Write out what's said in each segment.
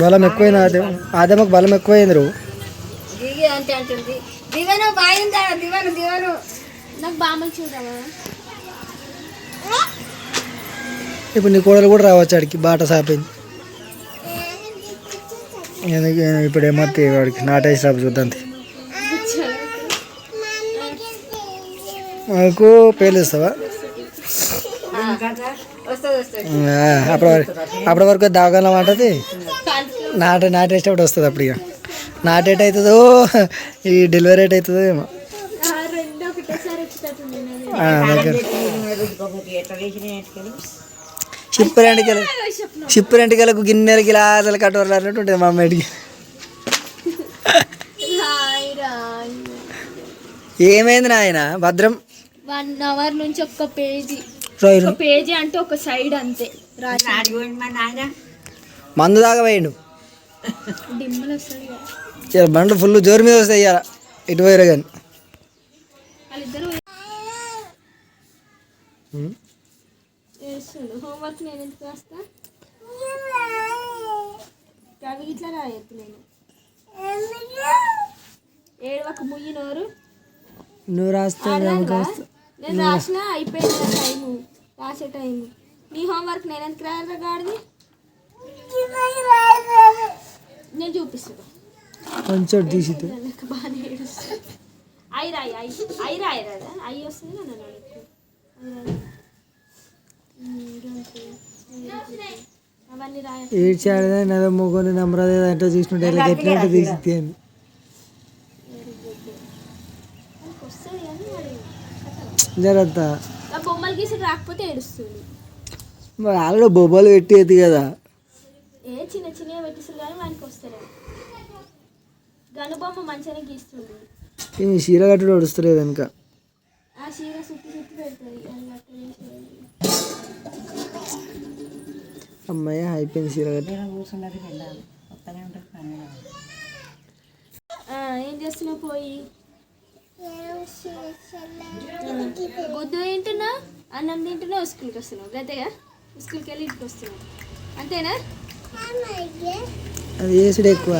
బలం ఎక్కువైంది ఆదమకు బలం ఎక్కువైంది రో అంటే అంటుంది దివను బాయిందా దివను దివను నాకు బామలు చూడవా ఇప్పుడు నీ కోడలు కూడా రావచ్చు ఆడికి బాట సాపింది ఇప్పుడు ఏమత్తి వాడికి నాటేసి రాపు చూద్దాం మాకు పేలుస్తావా అప్పటి వరకు దావగలం అంటది నాటేసేటప్పుడు వస్తుంది అప్పుడు ఇక నాటేట్ అవుతుందో ఈ డెలివరీ రేట్ అవుతుందో ఏమో షిప్ రెండుకెళ్ళకు గిన్నెలు గిలాసలు కట్టవరు అన్నట్టు ఉంటుంది మా అమ్మాయికి ఏమైంది నాయన భద్రం 1 అవర్ నుంచి ఒక్క పేజీ అంటే ఒక సైడ్ అంతే మందు దాకా వేయండు డిమ్మలు వస్తాయి బండ్లు ఫుల్ జోరు మీద వస్తాయి ఇవాళ ఇటు పోయారు కానీ హోంవర్క్ నేను ఎందుకు రాస్తా కవి ఇట్లా రాయొద్దు నేను ఏడవకు ముయ్యి నోరు నువ్వు రాస్తా నేను రాసిన అయిపోయింది టైము రాసే టైము నీ హోంవర్క్ నేను ఎందుకు రాయాలి గాడిది నేను చూపిస్తాను కొంచెం తీసి బాగానే ఏడుస్తుంది అయి రాయి అయి రాయరాదా అయి వస్తుంది నన్ను అవన్నీ రాయ ఏడ్చాడదా నవే మొగోని నమ్మరాదే అంటే చూసినట్టు ఎట్లా తీసి జరగ బొమ్మలు గీసి రాకపోతే ఏడుస్తుంది మరి ఆల్రెడీ బొమ్మలు పెట్టేది కదా చిన్న చిన్నగా పెట్టిస్తారు కానీ వానికి వస్తారు గనుబొమ్మ మంచిగానే గీస్తుంది చీర కట్టుడు వడుస్తలేదు వెనుక ఆ చీర సుత్తి పెడతాయి అమ్మాయి అయిపోయింది చీర కట్టి ఏం చేస్తున్నావు పోయి గుద్దు తింటున్నా అన్నం తింటున్నావు స్కూల్కి వస్తున్నావు గద్దెగా స్కూల్కి వెళ్ళి ఇంటికి వస్తున్నావు అంతేనా అది వేసుడు ఎక్కువ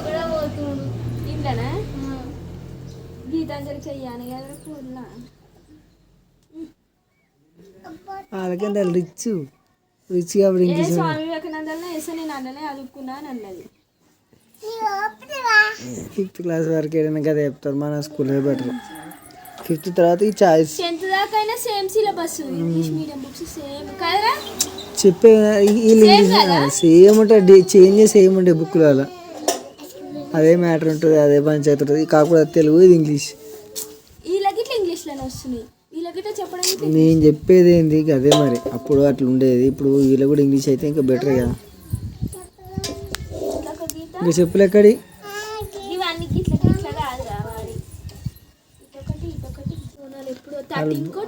కూడా పోతుడు ఇంట్లోనా గీతాంజలి చెయ్యాలి కదా కూరలా వాళ్ళకంటే రిచ్ కాబట్టి స్వామి వివేకానందలో వేసా నేను అన్ననే చదువుకున్నా అని అన్నది 5th క్లాస్ వరకు ఏదైనా కదా చెప్తారు మన స్కూల్ బెటర్ 5th తర్వాత ఈ చాయిస్ 10th దాకా same syllabus English medium books same కదా చెప్పే సేమ్ ఉంటుంది చేంజెస్ ఏమి ఉంటాయి బుక్లో అలా అదే మ్యాటర్ ఉంటుంది అదే పంచాయతీ ఉంటుంది కాకపోతే తెలుగు ఇది ఇంగ్లీష్ వీళ్ళకి ఇట్లా ఇంగ్లీష్లోనే వస్తున్నాయి వీళ్ళకి చెప్పడానికి నేను చెప్పేది ఏంది అదే మరి అప్పుడు అట్లా ఉండేది ఇప్పుడు వీళ్ళు కూడా ఇంగ్లీష్ అయితే ఇంకా బెటర్ కదా ఇంకా చెప్పులు ఎక్కడి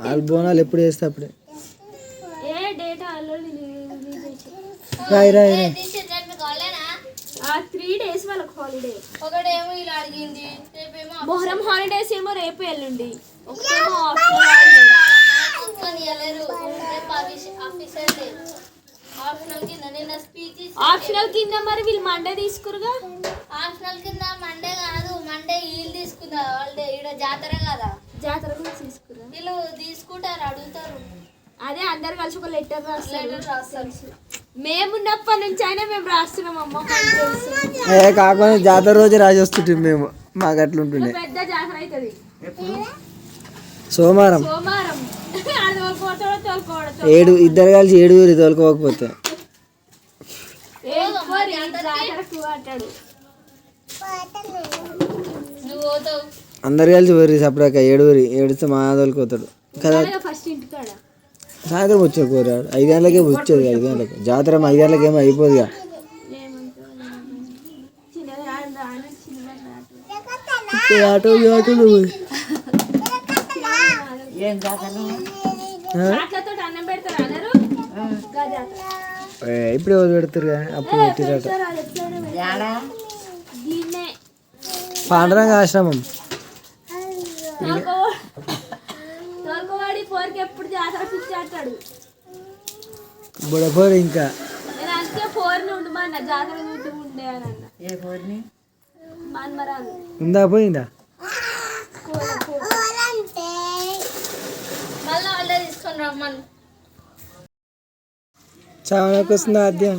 వాళ్ళు బోనాలు ఎప్పుడు వేస్తే అప్పుడే రాయి రాయి 3 days వాళ్ళకి హాలిడే ఒకటేమో ఇలా అడిగింది మొహరం హాలిడేస్ ఏమో రేపు ఎల్లుండి ఒకటేమో ఆప్షనల్ కింద మరి వీళ్ళు మండే తీసుకురుగా ఆప్షనల్ కింద మండే కాదు మండే వీళ్ళు తీసుకుందా హాలిడే ఇక్కడ జాతర కదా జాతర గురించి తీసుకురా వీళ్ళు తీసుకుంటారు అడుగుతారు అదే అందరు కలిసి ఒక లెటర్ రాస్తారు మేమున్నప్పటి నుంచి అయినా మేము రాస్తున్నాం అమ్మ కాకుండా జాతర రోజు రాసి వస్తుంటాం మేము మాకు అట్లా ఉంటుండే పెద్ద జాతర అవుతుంది సోమవారం ఇద్దరు కలిసి 7 తోలుకోకపోతే అందరు కలిసి వరి సపడాక 7 ఏడిస్తే మా తోలుకోతాడు కదా సాయంత్రం వచ్చే కోరాడు 5 గంటలకే వచ్చేది 5 గంటలకు జాతర 5 గంటలకి ఏమో అయిపోదు ఆటో ఆటోలు ఇప్పుడు ఎవరు పెడతారు అప్పుడు పెట్టిరట పాండురంగ ఆశ్రమం ఈ పోరికి ఎప్పుడు జాతర పిచ్చి ఆడతాడు. బుడపోరు ఇంకా నేను అందుకే పోరిని ఉండమన్న జాతర చూస్తూ ఉండే అని అన్న. ఏ పోరిని మన్మరాలు ఉందా పోయిందా మళ్ళీ వాళ్ళే తీసుకొని రమ్మను. చావనకు వస్తుంది ఆద్యం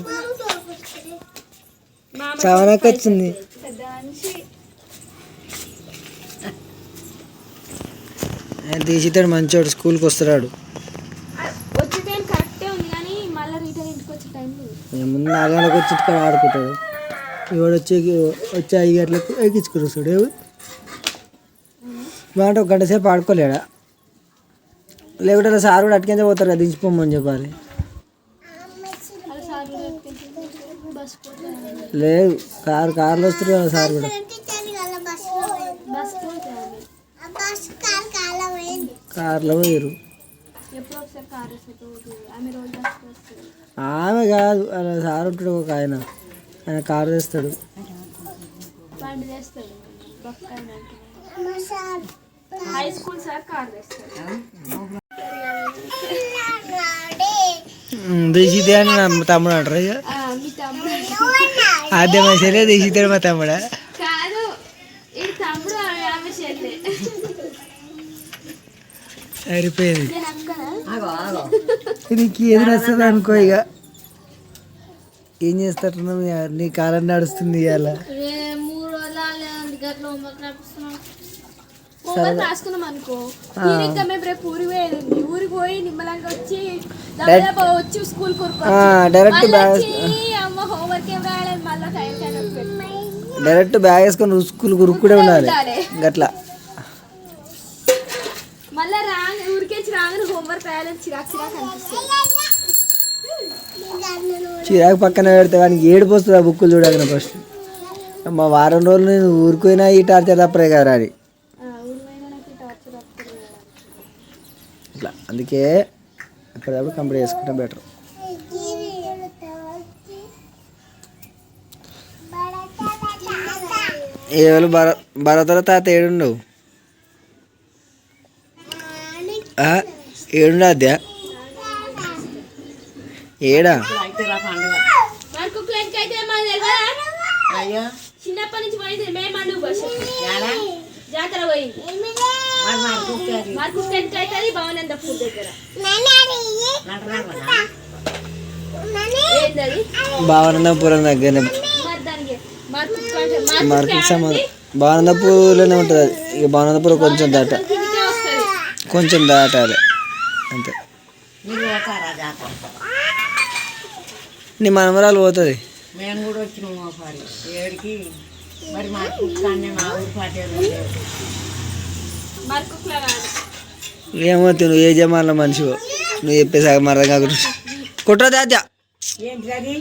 చావనకు వచ్చింది. పెద్ద మనిషి. తీసితాడు మంచోడు స్కూల్కి వస్తున్నాడు. వచ్చే టైం కరెక్టే ఉంది కానీ మళ్ళీ రిటర్న్ ఇంటికి వచ్చే టైం లేదు. ముందు 4 గంటలకు వచ్చి ఇక్కడ ఆడుకుంటాడు. ఇవాడు వచ్చే 5 గంటలకు ఎక్కించుకుని వస్తాడు. మాట 1 గంట సేపు ఆడుకోలేడా లేకుంటే అలా సార్ కూడా అటుకించే పోతారు కదా దించిపోమని చెప్పాలి. బస్ లేదు కార్లో వస్తారు కదా సార్ కూడా. బస్ కార్లో పోయారు. ఎప్పుడో ఒకసారి కార్ వస్తుంది. ఆమె రోజు బస్ వస్తుంది. ఆమె కాదు అలా సార్ ఉంటాడు ఒక ఆయన కారు తెస్తాడు. బండి చేస్తాడు. హై స్కూల్ సార్ కార్ తెస్తాడు. దేశీతే అని మా తమ్ముడు అంటారు. ఇక మీ తమ్ముడు ఆద్యం సరే దేశీతాడు మా తమ్ముడా కాదు, ఈ తమ్ముడు ఆమె చెల్లె. సరిపోయింది. నేను అక్కనా ఆగో ఆగో నీకు ఏది నచ్చదు అనుకో. ఇక ఏం చేస్తారు నీ కాలం నడుస్తుంది ఇవాళ. 3 రోజులు గట్ల హోంవర్క్ రాపిస్తున్నాం. హోంవర్క్ రాసుకున్నాం అనుకో ఇంకా మేము రేపు ఊరికి పోయేది ఉంది. ఊరికి పోయి నిమ్మలంగా వచ్చి వచ్చి స్కూల్ డైరెక్ట్ అమ్మ హోంవర్క్ ఏం రాయలేదు. మళ్ళీ టైం డైరెక్ట్ బ్యాగ్ వేసుకొని స్కూల్ కురుక్కుడే ఉండాలి గట్లా. మళ్ళీ ఊరికేసి రాగానే హోంవర్క్ రాయాలని చిరాకు అనిపిస్తుంది. చిరాకు పక్కన పెడితే వానికి ఏడుపు వస్తుంది ఆ బుక్కులు చూడగానే. ఫస్ట్ మా వారం రోజులు నేను ఊరిపోయినా ఈ టార్చర్ తప్పరే కదా అని ఇట్లా. అందుకే ఎప్పటికప్పుడు కంప్లీట్ చేసుకుంటే బెటర్. ఏళ్ళు భరతలో తాత ఏడుండవు ఏడుండ అద్యా ఏడా అయితే రా పండుగ అయ్యో చిన్నప్పటి నుంచి పోయింది. మేము అడుగు బస్సు ఎలా జాతర పోయింది. మరి మరి కుక్కది మాకు టెన్త్ అవుతుంది భవనంద పూల్ దగ్గర. నటరాగనా ఏంటది భావనందపురం దగ్గరనే మరి దానికి మార్కెట్ సంబంధం భావనందపూర్లోనే ఉంటుంది అది. ఇక భావనందపురం కొంచెం వస్తుంది. కొంచెం దాటాలి అంతే. మీరు పోతారా జాతర? నీ మనమరాలు పోతుంది. మేము కూడా వచ్చినాము ఒకసారి 7కి. మరి మా కుక్కనే మా ఊరి పాటేరు మరకుట్లా రాదు. ఏమో నువ్వు ఏ జమాన్లో మనిషివో నువ్వు చెప్పేసాక మరదం కాకుండా కుట్ర దాద్యా ఏంటి అది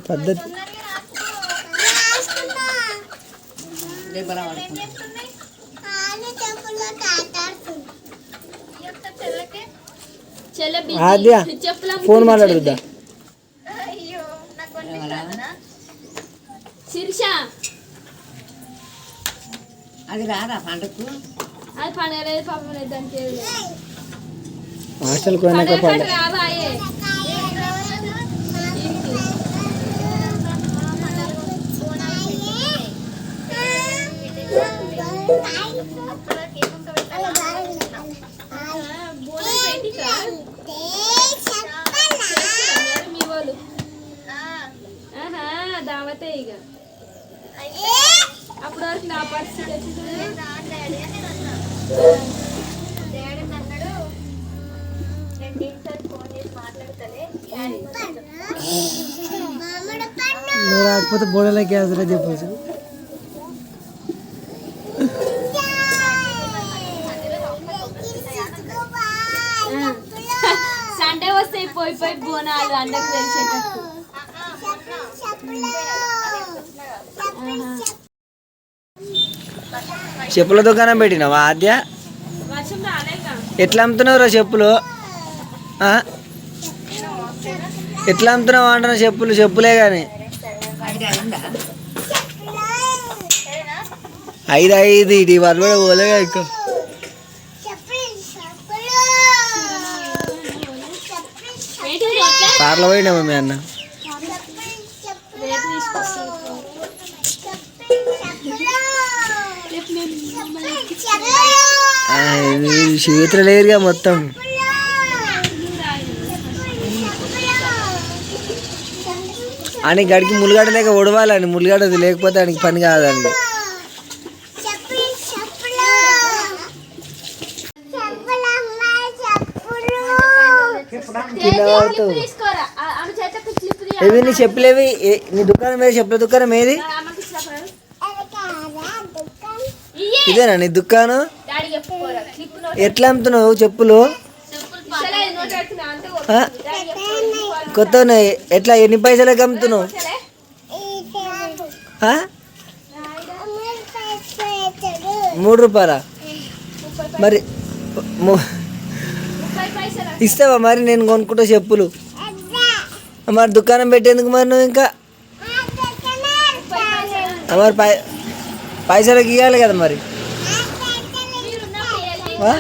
పద్ధతి. దెబ్బలా పడుతుంది. ఆద్య ఫోన్ మాట్లాడుద్దా శిరీష అది రాదా పండుగకు? అది పండుగ లేదు పాపం లేదు దానికి హాస్టల్కి పోయినాక పండుగ. రాబాయే మీ వాళ్ళు దావతే ఇక అప్పటి వరకు నా పరిస్థితి నువ్వు రాకపోతే బోడలో గ్యాస్ చెప్పచ్చు. సండే వస్తాయి పోయి పోయి బోనాలు అందరికి తెలిసేటట్టు. చెప్పుల దుకాణం పెట్టినావా ఆద్య? వర్షం రాలేగా. ఎట్లా అమ్ముతున్నావురా చెప్పులు? ఆ? ఎట్లా అమ్ముతున్నావు అంటున్నా చెప్పులు? చెప్పులే కానీ 5 ఇది వాళ్ళు కూడా పోలేగా ఎక్కువ. ఏంటిది అట్లా? కార్లో పోయినామా మీ అన్న? రేపు తీసుకొస్తాను. రేపు మేము మమ్మల్ని శివత్ర లేరుగా మొత్తం. అని గడికి ములుగడ్డ లేక ఒడవాలని, ములుగడ్డది లేకపోతే ఆయనకి పని కాదని. తీసుకోరా. ఆమె చేతకు క్లిప్ తీయ. ఏవి నీ చెప్పులేవి? నీ దుకాణం ఏది? చెప్పుల దుకాణం ఏది? ఆమెకి ఇచ్చినప్పుడు ఇదేనా నీ దుకాణం? డాడీ చెప్పుకోరా. క్లిప్ నోట్ ఎట్లా అమ్ముతున్నావు చెప్పులు? ఇస్తలే, నోట్ పెట్టుకున్నా అంతే. ఆ? డాడీ చెప్పుకోరా. కొత్త ఎట్లా ఎన్ని పైసలకి అమ్ముతున్నావు? ఇస్తలే. ఆ? 3 రూపాయలా? మరి 30 పైసలు. ఇస్తావా మరి? నేను కొనుక్కుంటా చెప్పులు. మరి దుకాణం పెట్టేందుకు మరి నువ్వు ఇంకా? 30 పైసలు. మరి పైసలకి ఇవ్వాలి కదా మరి. మీరున్నప్పుడు వెళ్ళి ఆ?